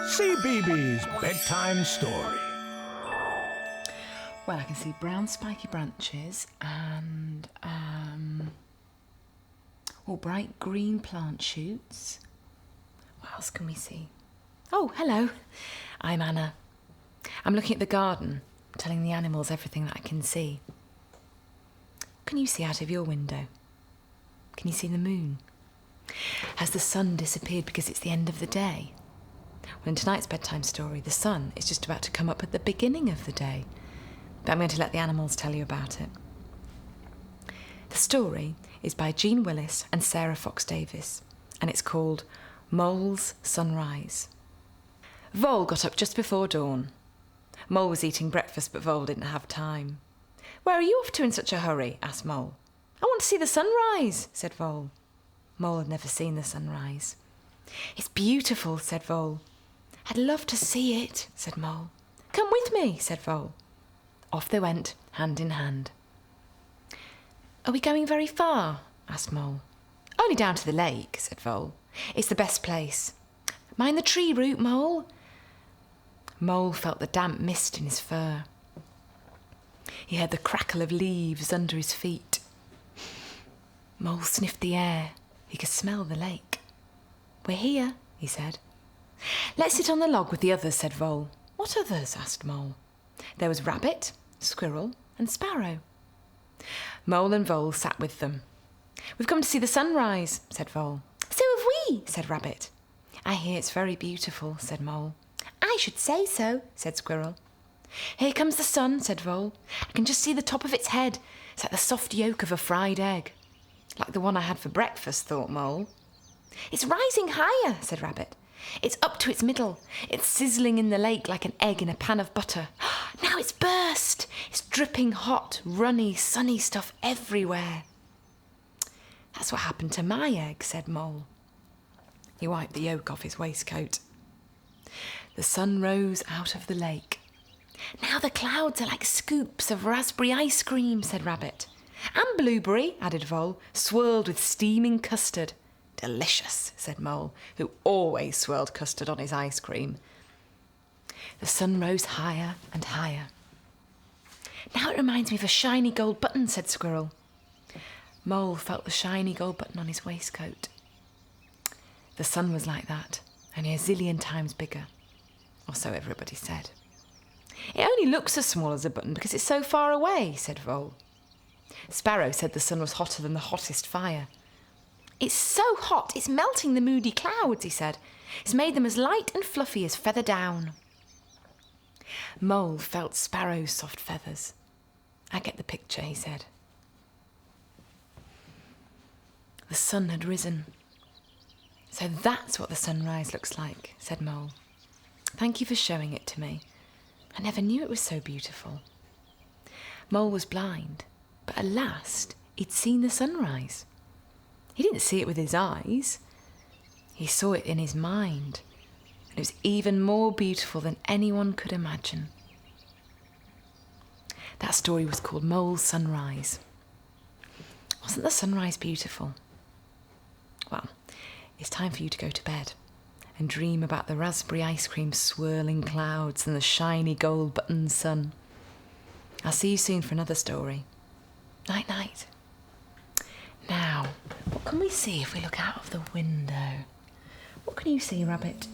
Cbeebies Bedtime Story. Well, I can see brown spiky branches and bright green plant shoots. What else can we see? Oh, hello. I'm Anna. I'm looking at the garden, telling the animals everything that I can see. What can you see out of your window? Can you see the moon? Has the sun disappeared because it's the end of the day? Well, in tonight's bedtime story, the sun is just about to come up at the beginning of the day. But I'm going to let the animals tell you about it. The story is by Jeanne Willis and Sarah Fox-Davies, and it's called Mole's Sunrise. Vole got up just before dawn. Mole was eating breakfast, but Vole didn't have time. "Where are you off to in such a hurry?" asked Mole. "I want to see the sunrise," said Vole. Mole had never seen the sunrise. "It's beautiful," said Vole. "I'd love to see it," said Mole. "Come with me," said Vole. Off they went, hand in hand. "Are we going very far?" asked Mole. "Only down to the lake," said Vole. "It's the best place." "Mind the tree root, Mole." Mole felt the damp mist in his fur. He heard the crackle of leaves under his feet. Mole sniffed the air. He could smell the lake. "We're here," he said. "Let's sit on the log with the others," said Vole. "What others?" asked Mole. There was Rabbit, Squirrel and Sparrow. Mole and Vole sat with them. "We've come to see the sunrise," said Vole. "So have we," said Rabbit. "I hear it's very beautiful," said Mole. "I should say so," said Squirrel. "Here comes the sun," said Vole. "I can just see the top of its head. It's like the soft yolk of a fried egg." "Like the one I had for breakfast," thought Mole. "It's rising higher," said Rabbit. "It's up to its middle. It's sizzling in the lake like an egg in a pan of butter. Now it's burst. It's dripping hot, runny, sunny stuff everywhere." "That's what happened to my egg," said Mole. He wiped the yolk off his waistcoat. The sun rose out of the lake. "Now the clouds are like scoops of raspberry ice cream," said Rabbit. "And blueberry," added Vole, "swirled with steaming custard." "Delicious," said Mole, who always swirled custard on his ice cream. The sun rose higher and higher. "Now it reminds me of a shiny gold button," said Squirrel. Mole felt the shiny gold button on his waistcoat. The sun was like that, only a zillion times bigger, or so everybody said. "It only looks as small as a button because it's so far away," said Vole. Sparrow said the sun was hotter than the hottest fire. "It's so hot, it's melting the moody clouds," he said. "It's made them as light and fluffy as feather down." Mole felt Sparrow's soft feathers. "I get the picture," he said. The sun had risen. "So that's what the sunrise looks like," said Mole. "Thank you for showing it to me. I never knew it was so beautiful." Mole was blind, but at last he'd seen the sunrise. He didn't see it with his eyes. He saw it in his mind, and it was even more beautiful than anyone could imagine. That story was called Mole's Sunrise. Wasn't the sunrise beautiful? Well, it's time for you to go to bed and dream about the raspberry ice cream swirling clouds and the shiny gold button sun. I'll see you soon for another story. Night, night. Now, what can we see if we look out of the window? What can you see, Rabbit?